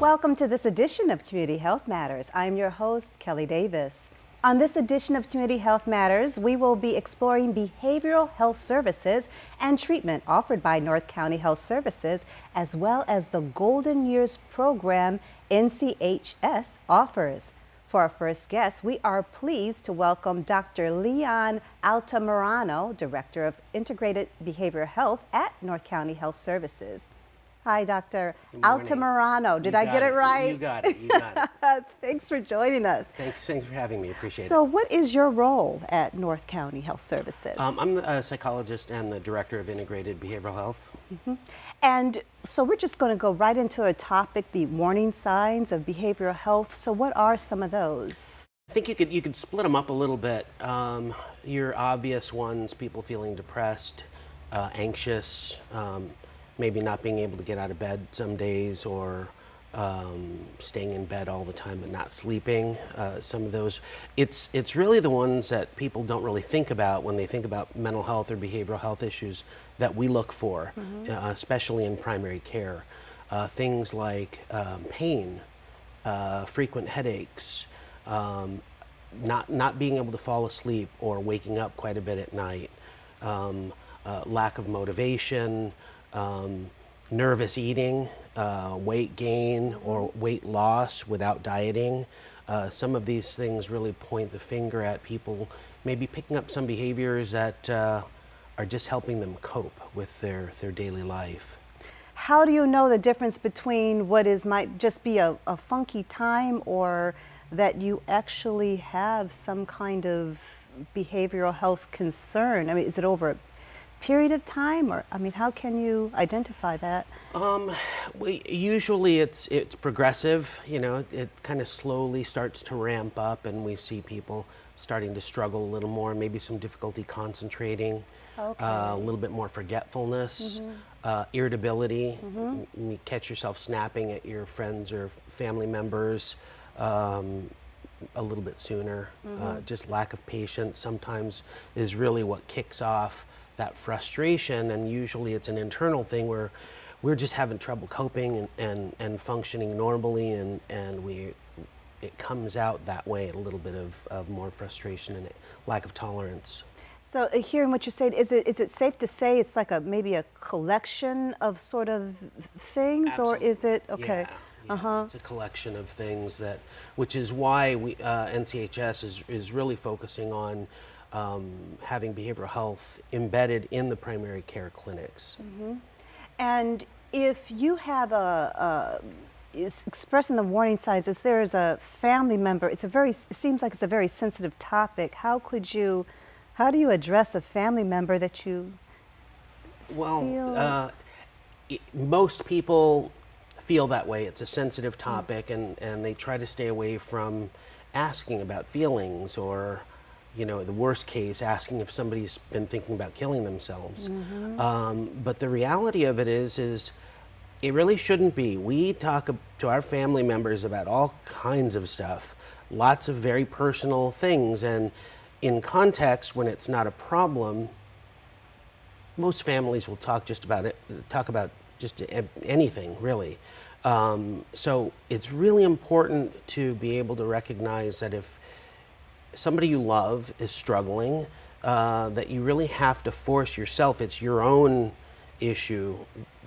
Welcome to this edition of Community Health Matters. I'm your host, Kelly Davis. On this edition of Community Health Matters, we will be exploring behavioral health services and treatment offered by North County Health Services, as well as the Golden Years program NCHS offers. For our first guest, we are pleased to welcome Dr. Leon Altamirano, Director of Integrated Behavioral Health at North County Health Services. Hi, Dr. Altamirano. Did I get it right? You got it. You got it. Thanks for joining us. Thanks for having me. Appreciate it. So what is your role at North County Health Services? I'm a psychologist and the Director of Integrated Behavioral Health. Mm-hmm. And so we're just going to go right into a topic, the warning signs of behavioral health. So what are some of those? I think you could split them up a little bit. Your obvious ones, people feeling depressed, anxious, maybe not being able to get out of bed some days, or staying in bed all the time but not sleeping. Some of those, it's really the ones that people don't really think about when they think about mental health or behavioral health issues that we look for, especially in primary care. Things like pain, frequent headaches, not being able to fall asleep or waking up quite a bit at night, lack of motivation, nervous eating, weight gain or weight loss without dieting. Some of these things really point the finger at people maybe picking up some behaviors that are just helping them cope with their daily life. How do you know the difference between what might just be a funky time, or that you actually have some kind of behavioral health concern? I mean, is it over a period of time, or how can you identify that? Usually it's progressive. It kind of slowly starts to ramp up, and we see people starting to struggle a little more, maybe some difficulty concentrating, a little bit more forgetfulness, irritability. You catch yourself snapping at your friends or family members a little bit sooner. Just lack of patience sometimes is really what kicks off that frustration, and usually it's an internal thing where we're just having trouble coping and functioning normally, and it comes out that way, a little bit of more frustration and lack of tolerance. So hearing what you're saying, is it safe to say it's like maybe a collection of sort of things? Absolutely. Or is it okay? Yeah, it's a collection of things which is why NCHS is really focusing on having behavioral health embedded in the primary care clinics. And if you have is expressing the warning signs, if there is a family member, it seems like it's a very sensitive topic. How do you address a family member that you feel? Most people feel that way. It's a sensitive topic, and they try to stay away from asking about feelings, or the worst case, asking if somebody's been thinking about killing themselves. But the reality of it is it really shouldn't be. We talk to our family members about all kinds of stuff, lots of very personal things, and in context, when it's not a problem, most families will talk about just anything, really. So it's really important to be able to recognize that if somebody you love is struggling, that you really have to force yourself. It's your own issue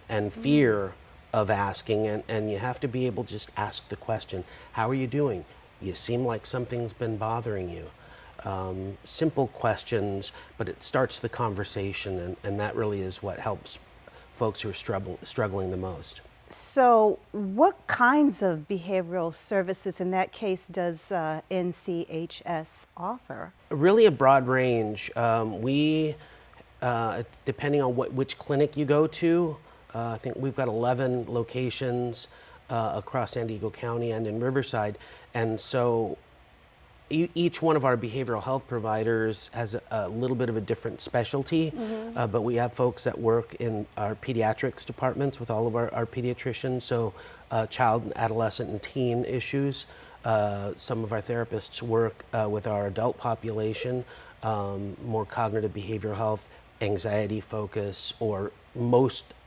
and fear of asking, and you have to be able to just ask the question, how are you doing? You seem like something's been bothering you. Simple questions, but it starts the conversation, and that really is what helps folks who are struggling the most. So what kinds of behavioral services in that case does NCHS offer? Really a broad range. We, depending on which clinic you go to, I think we've got 11 locations across San Diego County and in Riverside, and so each one of our behavioral health providers has a little bit of a different specialty, but we have folks that work in our pediatrics departments with all of our pediatricians, so child and adolescent and teen issues. Some of our therapists work with our adult population, more cognitive behavioral health, anxiety focus, or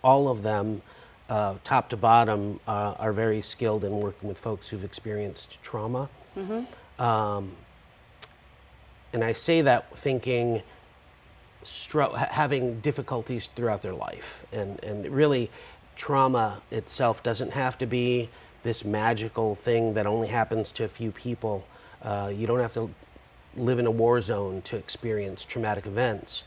all of them top to bottom, are very skilled in working with folks who've experienced trauma. And I say that thinking having difficulties throughout their life. And really, trauma itself doesn't have to be this magical thing that only happens to a few people. You don't have to live in a war zone to experience traumatic events.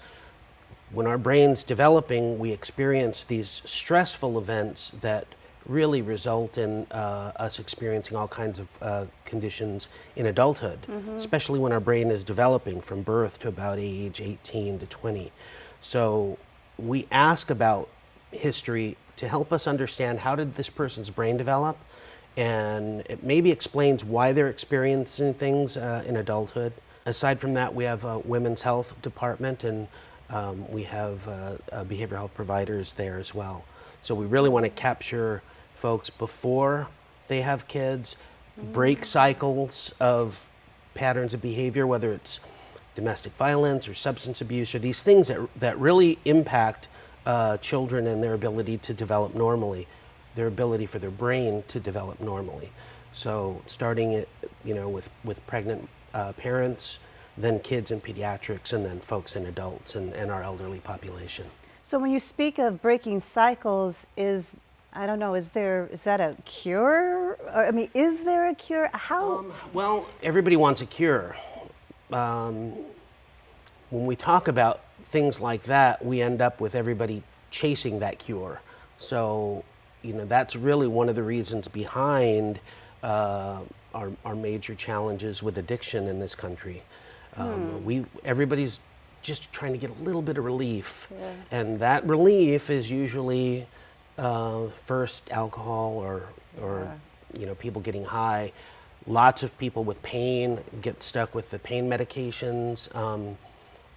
When our brain's developing, we experience these stressful events that really result in us experiencing all kinds of conditions in adulthood, especially when our brain is developing from birth to about age 18 to 20. So we ask about history to help us understand how did this person's brain develop, and it maybe explains why they're experiencing things in adulthood. Aside from that, we have a women's health department, and we have behavioral health providers there as well. So we really want to capture folks before they have kids, break cycles of patterns of behavior, whether it's domestic violence or substance abuse, or these things that really impact children and their ability to develop normally, their ability for their brain to develop normally. So starting it, with pregnant parents, then kids in pediatrics, and then folks in adults and our elderly population. So when you speak of breaking cycles, is that a cure? Or, is there a cure? How? Well, everybody wants a cure. When we talk about things like that, we end up with everybody chasing that cure. So, that's really one of the reasons behind our major challenges with addiction in this country. Everybody's just trying to get a little bit of relief, and that relief is usually first alcohol or people getting high. Lots of people with pain get stuck with the pain medications,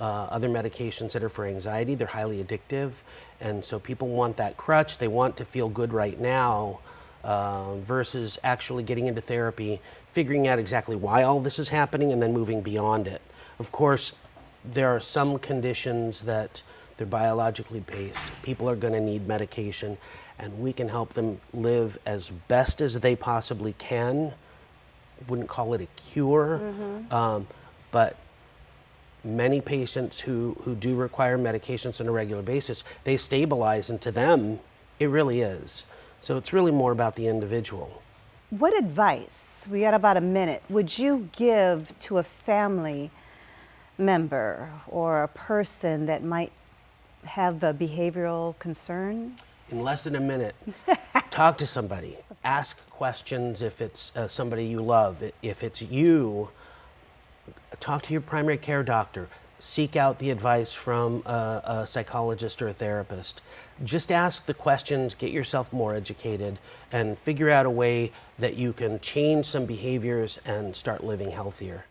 other medications that are for anxiety. They're highly addictive, and so people want that crutch. They want to feel good right now, versus actually getting into therapy, figuring out exactly why all this is happening, and then moving beyond it. Of course, there are some conditions that they're biologically based. People are going to need medication, and we can help them live as best as they possibly can. Wouldn't call it a cure, but many patients who do require medications on a regular basis, they stabilize, and to them, it really is. So it's really more about the individual. What advice, we got about a minute, would you give to a family member or a person that might have a behavioral concern? In less than a minute, talk to somebody. Ask questions if it's somebody you love. If it's you, talk to your primary care doctor. Seek out the advice from a psychologist or a therapist. Just ask the questions, get yourself more educated, and figure out a way that you can change some behaviors and start living healthier.